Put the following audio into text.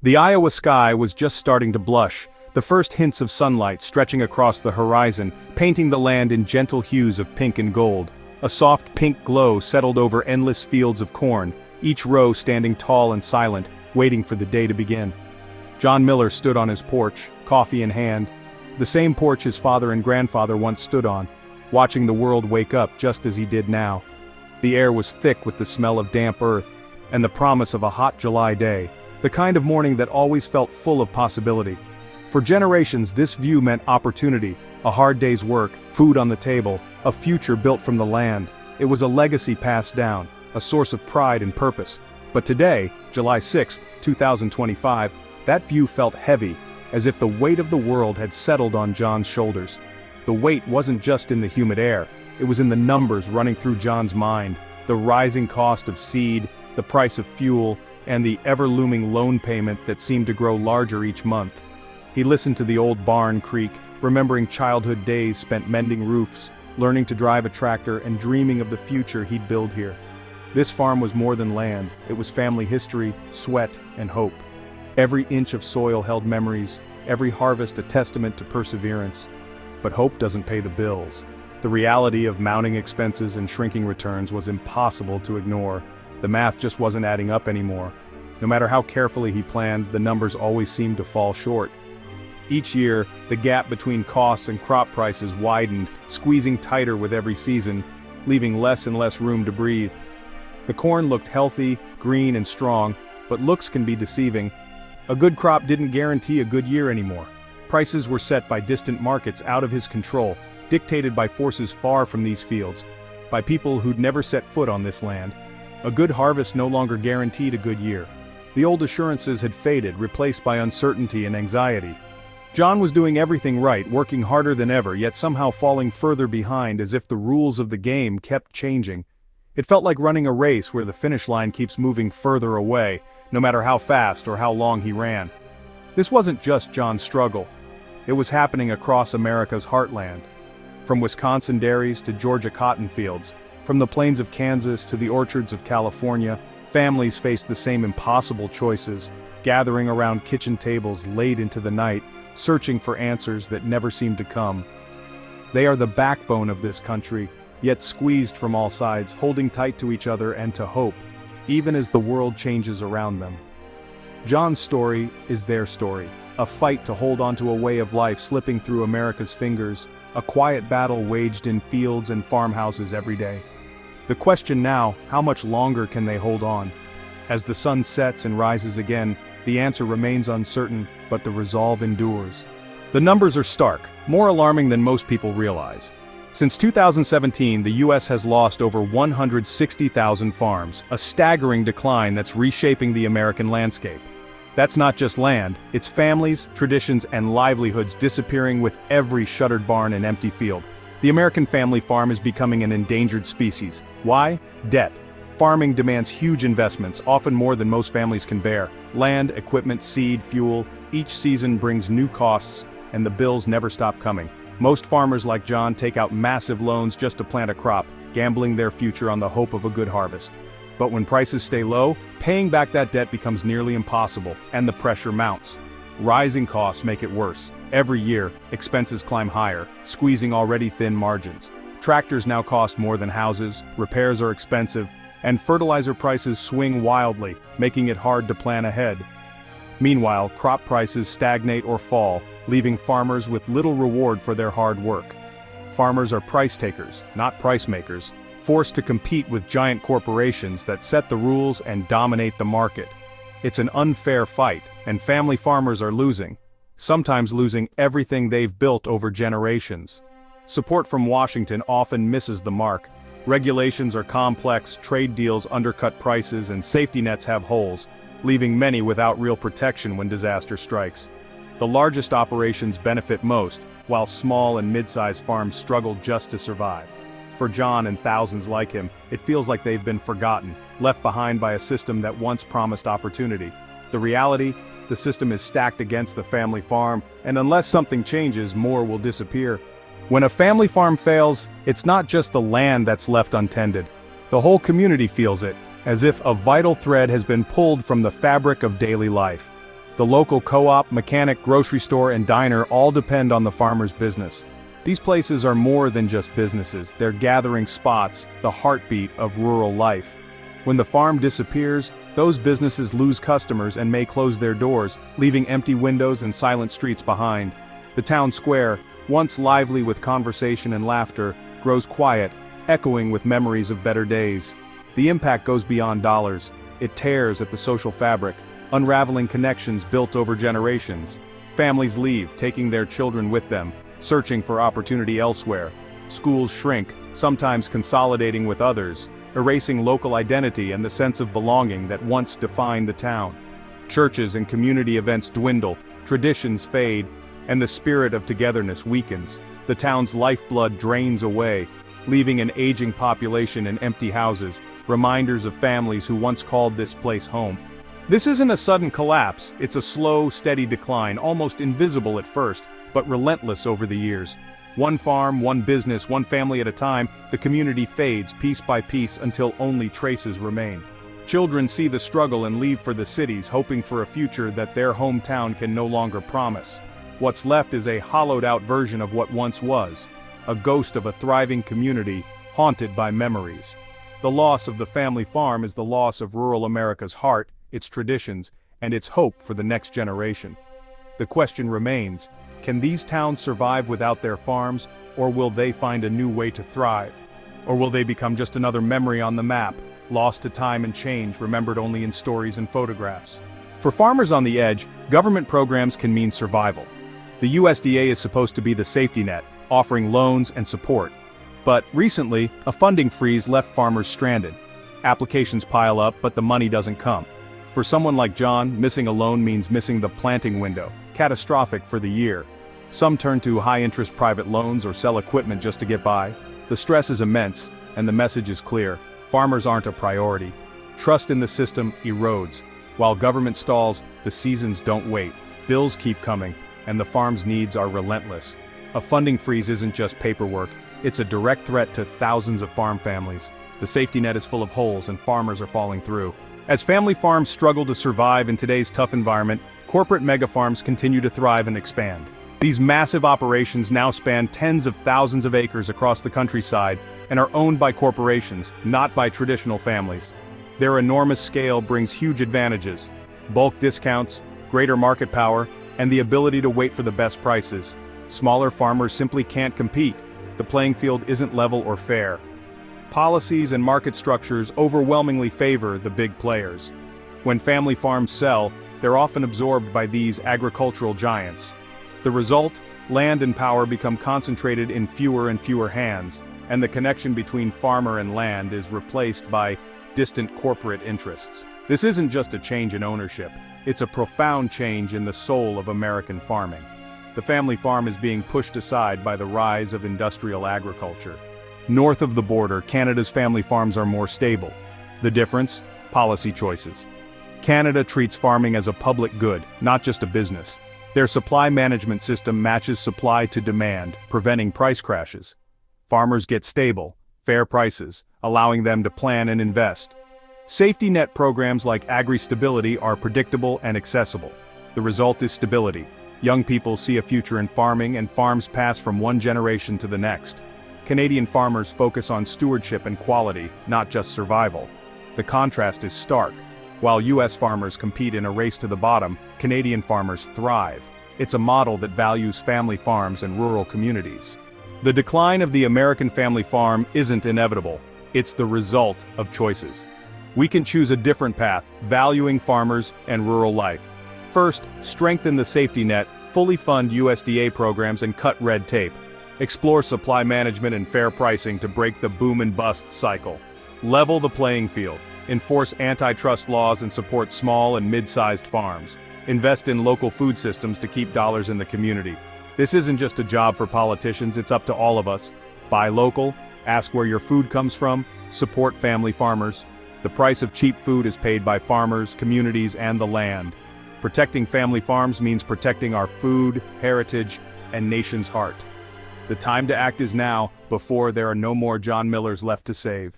The Iowa sky was just starting to blush, the first hints of sunlight stretching across the horizon, painting the land in gentle hues of pink and gold. A soft pink glow settled over endless fields of corn, each row standing tall and silent, waiting for the day to begin. John Miller stood on his porch, coffee in hand, the same porch his father and grandfather once stood on, watching the world wake up just as he did now. The air was thick with the smell of damp earth, and the promise of a hot July day, the kind of morning that always felt full of possibility. For generations, this view meant opportunity, a hard day's work, food on the table, a future built from the land. It was a legacy passed down, a source of pride and purpose. But today, July 6, 2025, that view felt heavy, as if the weight of the world had settled on John's shoulders. The weight wasn't just in the humid air, it was in the numbers running through John's mind, the rising cost of seed, the price of fuel, and the ever-looming loan payment that seemed to grow larger each month. He listened to the old barn creak, remembering childhood days spent mending roofs, learning to drive a tractor and dreaming of the future he'd build here. This farm was more than land, it was family history, sweat, and hope. Every inch of soil held memories, every harvest a testament to perseverance. But hope doesn't pay the bills. The reality of mounting expenses and shrinking returns was impossible to ignore. The math just wasn't adding up anymore. No matter how carefully he planned, the numbers always seemed to fall short. Each year, the gap between costs and crop prices widened, squeezing tighter with every season, leaving less and less room to breathe. The corn looked healthy, green and strong, but looks can be deceiving. A good crop didn't guarantee a good year anymore. Prices were set by distant markets out of his control, dictated by forces far from these fields, by people who'd never set foot on this land. A good harvest no longer guaranteed a good year. The old assurances had faded, replaced by uncertainty and anxiety. John was doing everything right, working harder than ever, yet somehow falling further behind as if the rules of the game kept changing. It felt like running a race where the finish line keeps moving further away, no matter how fast or how long he ran. This wasn't just John's struggle. It was happening across America's heartland. From Wisconsin dairies to Georgia cotton fields, from the plains of Kansas to the orchards of California, families faced the same impossible choices, gathering around kitchen tables late into the night, searching for answers that never seemed to come. They are the backbone of this country, yet squeezed from all sides, holding tight to each other and to hope, even as the world changes around them. John's story is their story, a fight to hold onto a way of life slipping through America's fingers, a quiet battle waged in fields and farmhouses every day. The question now, how much longer can they hold on? As the sun sets and rises again, the answer remains uncertain, but the resolve endures. The numbers are stark, more alarming than most people realize. Since 2017, the U.S. has lost over 160,000 farms, a staggering decline that's reshaping the American landscape. That's not just land, it's families, traditions, and livelihoods disappearing with every shuttered barn and empty field. The American family farm is becoming an endangered species. Why? Debt. Farming demands huge investments, often more than most families can bear. Land, equipment, seed, fuel, each season brings new costs, and the bills never stop coming. Most farmers like John take out massive loans just to plant a crop, gambling their future on the hope of a good harvest. But when prices stay low, paying back that debt becomes nearly impossible, and the pressure mounts. Rising costs make it worse. Every year, expenses climb higher, squeezing already thin margins. Tractors now cost more than houses, repairs are expensive, and fertilizer prices swing wildly, making it hard to plan ahead. Meanwhile, crop prices stagnate or fall, leaving farmers with little reward for their hard work. Farmers are price takers, not price makers, forced to compete with giant corporations that set the rules and dominate the market. It's an unfair fight, and family farmers are losing, sometimes losing everything they've built over generations. Support from Washington often misses the mark. Regulations are complex, trade deals undercut prices, and safety nets have holes, leaving many without real protection when disaster strikes. The largest operations benefit most, while small and mid-sized farms struggle just to survive. For John and thousands like him, it feels like they've been forgotten, left behind by a system that once promised opportunity. The reality? The system is stacked against the family farm, and unless something changes, more will disappear. When a family farm fails, it's not just the land that's left untended. The whole community feels it, as if a vital thread has been pulled from the fabric of daily life. The local co-op, mechanic, grocery store, and diner all depend on the farmer's business. These places are more than just businesses, they're gathering spots, the heartbeat of rural life. When the farm disappears, those businesses lose customers and may close their doors, leaving empty windows and silent streets behind. The town square, once lively with conversation and laughter, grows quiet, echoing with memories of better days. The impact goes beyond dollars. It tears at the social fabric, unraveling connections built over generations. Families leave, taking their children with them, searching for opportunity elsewhere. Schools shrink, sometimes consolidating with others, erasing local identity and the sense of belonging that once defined the town. Churches and community events dwindle, traditions fade, and the spirit of togetherness weakens. The town's lifeblood drains away, leaving an aging population and empty houses, reminders of families who once called this place home. This isn't a sudden collapse, it's a slow, steady decline, almost invisible at first, but relentless over the years. One farm, one business, one family at a time, the community fades piece by piece until only traces remain. Children see the struggle and leave for the cities, hoping for a future that their hometown can no longer promise. What's left is a hollowed-out version of what once was, a ghost of a thriving community, haunted by memories. The loss of the family farm is the loss of rural America's heart, its traditions, and its hope for the next generation. The question remains, can these towns survive without their farms, or will they find a new way to thrive? Or will they become just another memory on the map, lost to time and change, remembered only in stories and photographs? For farmers on the edge, government programs can mean survival. The USDA is supposed to be the safety net, offering loans and support. But recently, a funding freeze left farmers stranded. Applications pile up, but the money doesn't come. For someone like John, missing a loan means missing the planting window, catastrophic for the year. Some turn to high-interest private loans or sell equipment just to get by. The stress is immense, and the message is clear. Farmers aren't a priority. Trust in the system erodes. While government stalls, the seasons don't wait. Bills keep coming, and the farm's needs are relentless. A funding freeze isn't just paperwork, it's a direct threat to thousands of farm families. The safety net is full of holes and farmers are falling through. As family farms struggle to survive in today's tough environment, corporate megafarms continue to thrive and expand. These massive operations now span tens of thousands of acres across the countryside and are owned by corporations, not by traditional families. Their enormous scale brings huge advantages: bulk discounts, greater market power, and the ability to wait for the best prices. Smaller farmers simply can't compete. The playing field isn't level or fair. Policies and market structures overwhelmingly favor the big players. When family farms sell, they're often absorbed by these agricultural giants. The result? Land and power become concentrated in fewer and fewer hands, and the connection between farmer and land is replaced by distant corporate interests. This isn't just a change in ownership, it's a profound change in the soul of American farming. The family farm is being pushed aside by the rise of industrial agriculture. North of the border, Canada's family farms are more stable. The difference? Policy choices. Canada treats farming as a public good, not just a business. Their supply management system matches supply to demand, preventing price crashes. Farmers get stable, fair prices, allowing them to plan and invest. Safety net programs like Agri-Stability are predictable and accessible. The result is stability. Young people see a future in farming, and farms pass from one generation to the next. Canadian farmers focus on stewardship and quality, not just survival. The contrast is stark. While U.S. farmers compete in a race to the bottom, Canadian farmers thrive. It's a model that values family farms and rural communities. The decline of the American family farm isn't inevitable. It's the result of choices. We can choose a different path, valuing farmers and rural life. First, strengthen the safety net, fully fund USDA programs and cut red tape. Explore supply management and fair pricing to break the boom and bust cycle. Level the playing field. Enforce antitrust laws and support small and mid-sized farms. Invest in local food systems to keep dollars in the community. This isn't just a job for politicians, it's up to all of us. Buy local, ask where your food comes from, support family farmers. The price of cheap food is paid by farmers, communities, and the land. Protecting family farms means protecting our food, heritage, and nation's heart. The time to act is now, before there are no more John Millers left to save.